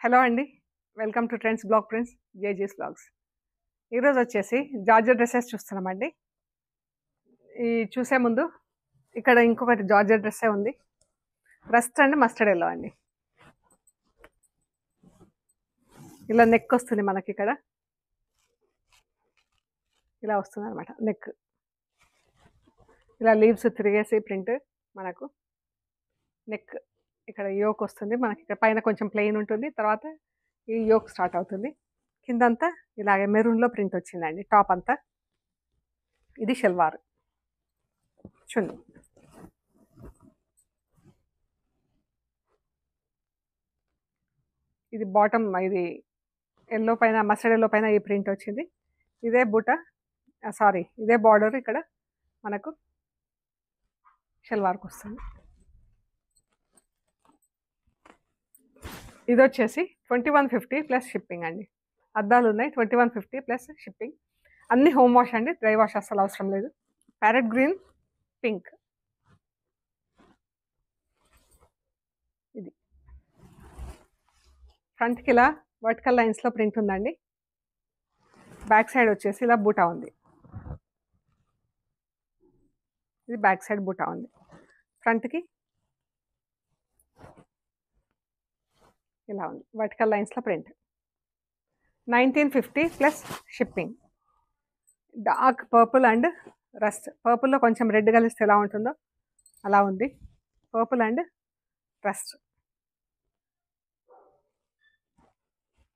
Hello అండి. Welcome to trends blog prince జేజీస్ blogs. ఈరోజు వచ్చేసి జార్జెట్ డ్రెస్సెస్ చూస్తున్నామండి. ఈ చూసే ముందు ఇక్కడ ఇంకొకటి జార్జెట్ డ్రెస్సే ఉంది. రస్ట్ అండ్ మస్టర్డ్ ఎల్లో అండి. ఇలా నెక్ వస్తుంది మనకి, ఇక్కడ ఇలా వస్తుంది అనమాట నెక్. ఇలా లీవ్స్ తిరిగేసి ప్రింట్ మనకు నెక్. ఇక్కడ యోక్ వస్తుంది మనకి, ఇక్కడ పైన కొంచెం ప్లెయిన్ ఉంటుంది, తర్వాత ఈ యోక్ స్టార్ట్ అవుతుంది. కిందంతా ఇలాగే మెరూన్లో ప్రింట్ వచ్చిందండి. టాప్ అంతా ఇది షల్వార్, చున్నీ. ఇది బాటమ్, ఇది ఎల్లో పైన మస్టర్డ్ ఎల్లో పైన ఈ ప్రింట్ వచ్చింది. ఇదే బూట, సారీ ఇదే బార్డర్ ఇక్కడ మనకు షల్వార్కి వస్తుంది. ఇది వచ్చేసి 2150 ప్లస్ షిప్పింగ్ అండి. అద్దాలు ఉన్నాయి, 2150 ప్లస్ షిప్పింగ్. అన్ని హోమ్ వాష్ అండి, డ్రై వాష్ అస్సలు అవసరం లేదు. Parrot green, pink. ఇది ఫ్రంట్కి ఇలా వర్టికల్ లైన్స్లో ప్రింట్ ఉందండి. బ్యాక్ సైడ్ వచ్చేసి ఇలా బూటా ఉంది. ఇది బ్యాక్ సైడ్ బూటా ఉంది. ఫ్రంట్కి ఇలా ఉంది, వర్టికల్ లైన్స్లో print. 1950 plus shipping. Dark purple and rust. పర్పుల్లో కొంచెం రెడ్ కలిస్తే ఎలా ఉంటుందో అలా ఉంది. Purple and rust.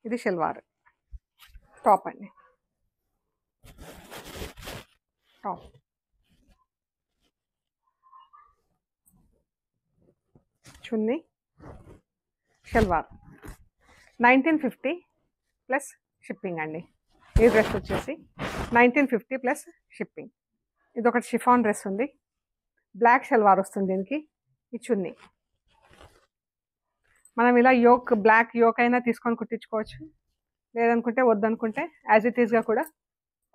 ఇది షల్వార్. టాప్ అండి, టాప్. చున్నీ, షల్వార్. 1950 ప్లస్ షిప్పింగ్ అండి. ఈ డ్రెస్ వచ్చేసి 1950 ప్లస్ షిప్పింగ్. ఇది ఒకటి షిఫాన్ డ్రెస్ ఉంది, బ్లాక్ షల్వార్ వస్తుంది దీనికి. ఈ చున్నీ మనం ఇలా యోక్, బ్లాక్ యోక్ అయినా తీసుకొని కుట్టించుకోవచ్చు, లేదనుకుంటే వద్దనుకుంటే యాజ్ ఇట్ ఈస్గా కూడా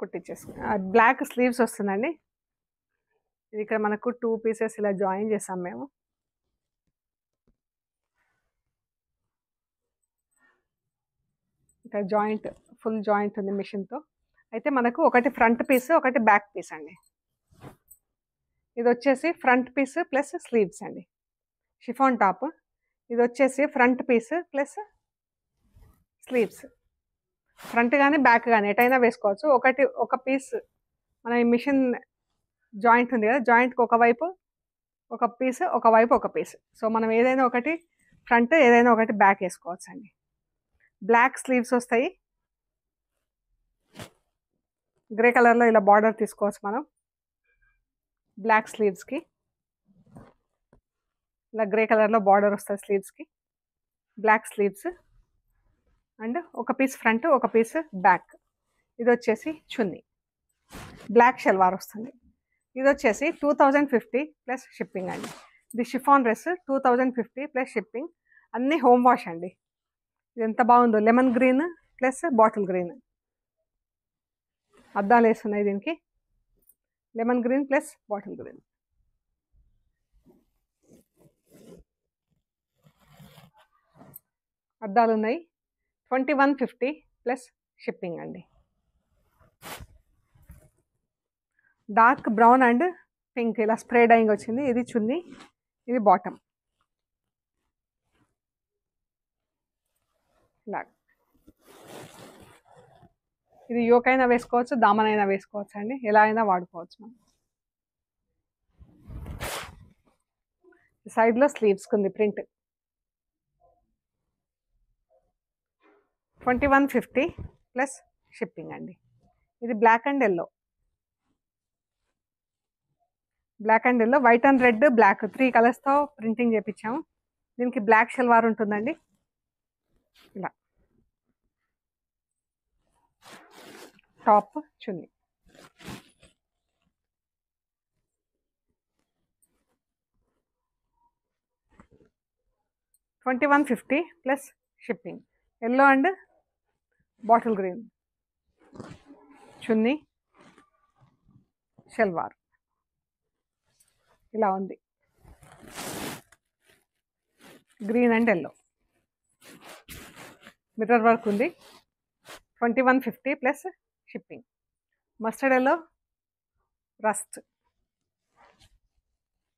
కుట్టించేసుకో. బ్లాక్ స్లీవ్స్ వస్తుందండి. ఇది ఇక్కడ మనకు 2 పీసెస్ ఇలా జాయిన్ చేసాం మేము. ఇక్కడ జాయింట్, ఫుల్ జాయింట్ ఉంది మిషన్తో. అయితే మనకు ఒకటి ఫ్రంట్ పీస్, ఒకటి బ్యాక్ పీస్ అండి. ఇది వచ్చేసి ఫ్రంట్ పీస్ ప్లస్ స్లీవ్స్ అండి, షిఫాన్ టాప్. ఇది వచ్చేసి front piece plus sleeves. Front కానీ బ్యాక్ కానీ ఎటైనా వేసుకోవచ్చు. ఒక పీస్ మన ఈ మిషన్ జాయింట్ ఉంది కదా, జాయింట్కి ఒకవైపు ఒక పీస్, ఒకవైపు ఒక పీస్. సో మనం ఏదైనా ఒకటి ఫ్రంట్, ఏదైనా ఒకటి బ్యాక్ వేసుకోవచ్చు అండి. బ్లాక్ స్లీవ్స్ వస్తాయి. గ్రే కలర్లో ఇలా బార్డర్ తీసుకోవచ్చు మనం. బ్లాక్ స్లీవ్స్కి ఇలా గ్రే కలర్లో బార్డర్ వస్తుంది స్లీవ్స్కి. బ్లాక్ స్లీవ్స్ అండ్ ఒక పీస్ ఫ్రంట్, ఒక పీస్ బ్యాక్. ఇది వచ్చేసి చున్నీ, బ్లాక్ షల్వార్ వస్తుంది. ఇది వచ్చేసి 2050 ప్లస్ షిప్పింగ్ అండి. ఇది షిఫాన్ డ్రెస్ 2050 ప్లస్ షిప్పింగ్. అన్నీ హోమ్ వాష్ అండి. ఇది ఎంత బాగుందో, lemon green plus bottle green. అద్దాలు వేస్తున్నాయి దీనికి, lemon green plus bottle green. అద్దాలు ఉన్నాయి. 2150 ప్లస్ షిప్పింగ్ అండి. డార్క్ బ్రౌన్ అండ్ పింక్ ఇలా స్ప్రే డైయింగ్ వచ్చింది. ఇది చున్నీ, ఇది బాటమ్. ఇలా ఇది యోకైనా వేసుకోవచ్చు, దామనైనా వేసుకోవచ్చు అండి, ఎలా అయినా వాడుకోవచ్చు మనం. సైడ్లో స్లీవ్స్కి ఉంది ప్రింట్. 2150 ప్లస్ షిప్పింగ్ అండి. ఇది black and yellow, black and yellow, white and red, black 3 కలర్స్తో ప్రింటింగ్ చేయించాము. దీనికి బ్లాక్ షల్వార్ ఉంటుందండి. ఇలా టాప్, చున్నీ. $2150 plus shipping. Yellow and bottle green, చున్నీ, షల్వార్. ఇలా ఉంది, green and yellow. Mirror work ఉంది. 2150 plus shipping. Mustard yellow rust.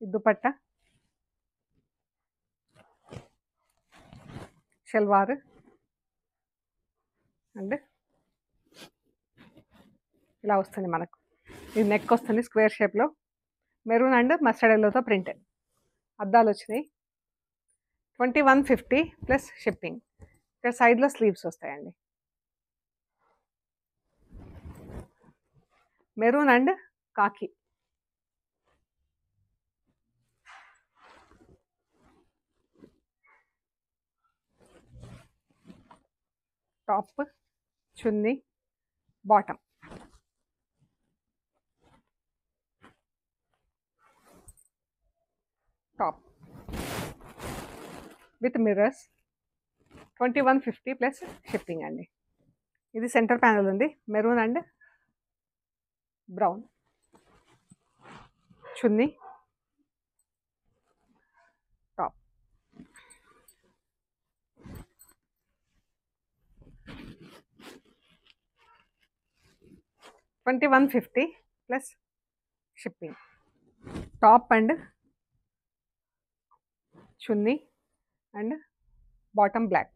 Dupatta, salwar and ఇలా వస్తుంది మనకు. ఇది నెక్ వస్తుంది స్క్వేర్ షేప్లో, మెరూన్ అండ్ మస్టర్డ్ ఎల్లోతో ప్రింట్. అద్దాలు వచ్చినాయి. 2150 ప్లస్ షిప్పింగ్. ఇక్కడ సైడ్లో స్లీవ్స్ వస్తాయండి. Maroon and khaki. టాప్, చున్నీ, bottom. Top with mirrors. 2150 plus shipping అండి. ఇది సెంటర్ ప్యానల్ ఉంది, మెరూన్ అండ్ బ్రౌన్. చున్నీ, top. $2150 plus shipping. Top and చున్నీ and bottom black.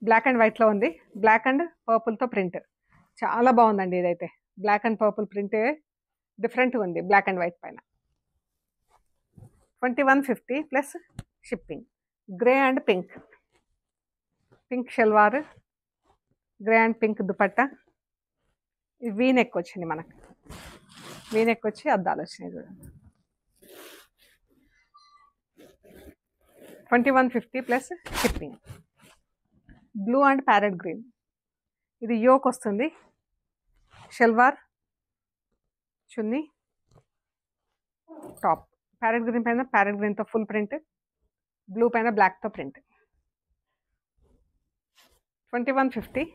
Black and వైట్లో ఉంది. బ్లాక్ అండ్ పర్పుల్తో ప్రింట్. చాలా బాగుందండి ఇదైతే. బ్లాక్ అండ్ పర్పుల్ ప్రింట్ డిఫరెంట్గా ఉంది బ్లాక్ అండ్ వైట్ పైన. 2150 plus shipping. Grey and pink. Pink salwar, grey and pink dupatta. ఇది వీ నెక్ వచ్చింది మనకు. వీ నెక్ వచ్చి అద్దాలు వచ్చినాయి చూడండి. 2150 plus shipping. Blue and parrot green. ఇది యోక్ వస్తుంది. షల్వార్, చున్నీ, టాప్. ప్యారెట్ గ్రీన్ పైన ప్యారెట్ గ్రీన్తో ఫుల్ ప్రింట్, బ్లూ పైన బ్లాక్తో print. 2150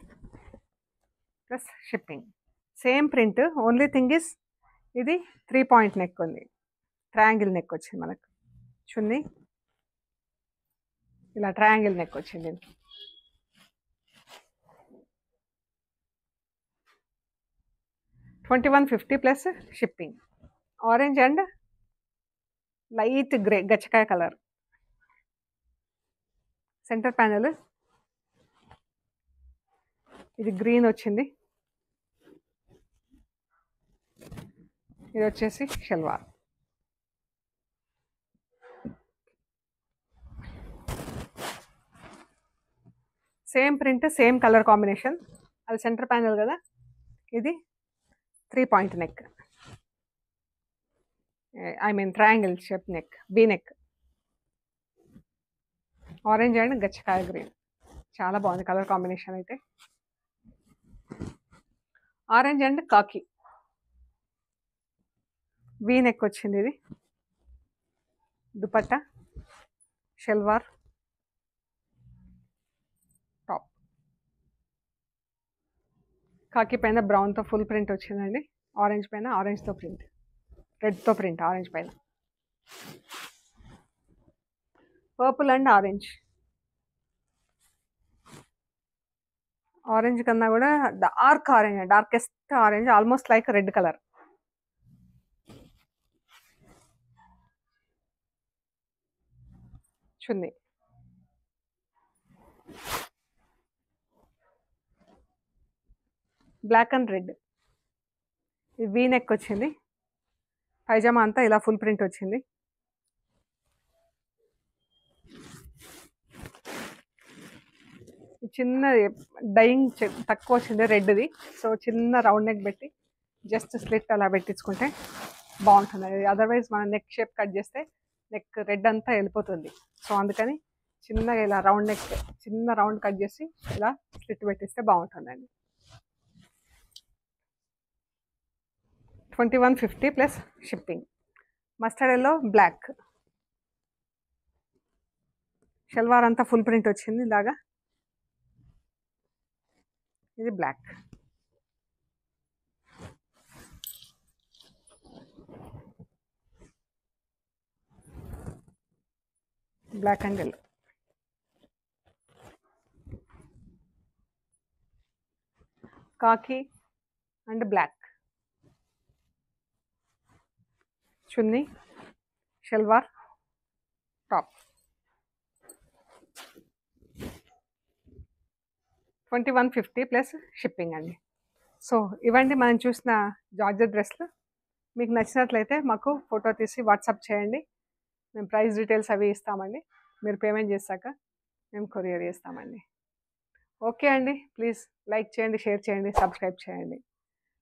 plus shipping. Same print, only thing is ఇది 3 పాయింట్ నెక్ ఉంది. ట్రయాంగిల్ నెక్ వచ్చింది మనకు. చున్నీ ఇలా ట్రయాంగిల్ నెక్ వచ్చింది. 2150 plus shipping. Orange and light grey గచ్చకాయ కలర్. సెంటర్ ప్యానల్ ఇది గ్రీన్ వచ్చింది. ఇది వచ్చేసి salwar. Same print, same colour combination. అది సెంటర్ ప్యానల్ కదా. ఇది 3 point neck, I mean triangle shape neck, B neck. Orange and గచ్చకాయ గ్రీన్. చాలా బాగుంది కలర్ కాంబినేషన్ అయితే. Orange and khaki. V neck వచ్చింది ఇది. దుపట్టా, షల్వార్, టాప్. కాకి పైన బ్రౌన్తో ఫుల్ ప్రింట్ వచ్చిందండి. ఆరెంజ్ పైన ఆరెంజ్తో ప్రింట్, రెడ్తో ప్రింట్ ఆరెంజ్ పైన. Purple and orange. ఆరెంజ్ కన్నా కూడా dark orange, darkest orange, almost like red colour. చున్నీ, బ్లాక్ అండ్ రెడ్. ఇది వీ నెక్ వచ్చింది. పైజామా అంతా ఇలా ఫుల్ ప్రింట్ వచ్చింది. చిన్న డైయింగ్ తక్కువ వచ్చింది రెడ్ది. సో చిన్న రౌండ్ నెక్ పెట్టి జస్ట్ స్లిట్ అలా పెట్టించుకుంటే బాగుంటుంది. అదర్వైజ్ మనం నెక్ షేప్ కట్ చేస్తే నెక్ రెడ్ అంతా వెళ్ళిపోతుంది. సో అందుకని చిన్నగా ఇలా రౌండ్ నెక్, చిన్న రౌండ్ కట్ చేసి ఇలా స్లిట్ పెట్టిస్తే బాగుంటుందండి. 2150 plus shipping. Mustard yellow black. Salwar అంతా ఫుల్ ప్రింట్ వచ్చింది ఇలాగా. ఇది black. Black and yellow. Khaki and black. చున్నీ, షల్వార్, టాప్. 2150 ప్లస్ షిప్పింగ్ అండి. సో ఇవండి మనం చూసిన జార్జెట్ డ్రెస్లు. మీకు నచ్చినట్లయితే మాకు ఫోటో తీసి వాట్సాప్ చేయండి. మేము ప్రైస్ డీటెయిల్స్ అవి ఇస్తామండి. మీరు పేమెంట్ చేశాక మేము కొరియర్ చేస్తామండి. ఓకే అండి, ప్లీజ్ లైక్ చేయండి, షేర్ చేయండి, సబ్స్క్రైబ్ చేయండి.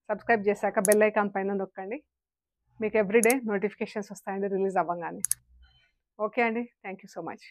సబ్స్క్రైబ్ చేశాక బెల్ ఐకాన్ పైన నొక్కండి. మీకు ఎవ్రీడే నోటిఫికేషన్స్ వస్తాయండి రిలీజ్ అవ్వగానే. ఓకే అండి, థ్యాంక్ యూ సో మచ్.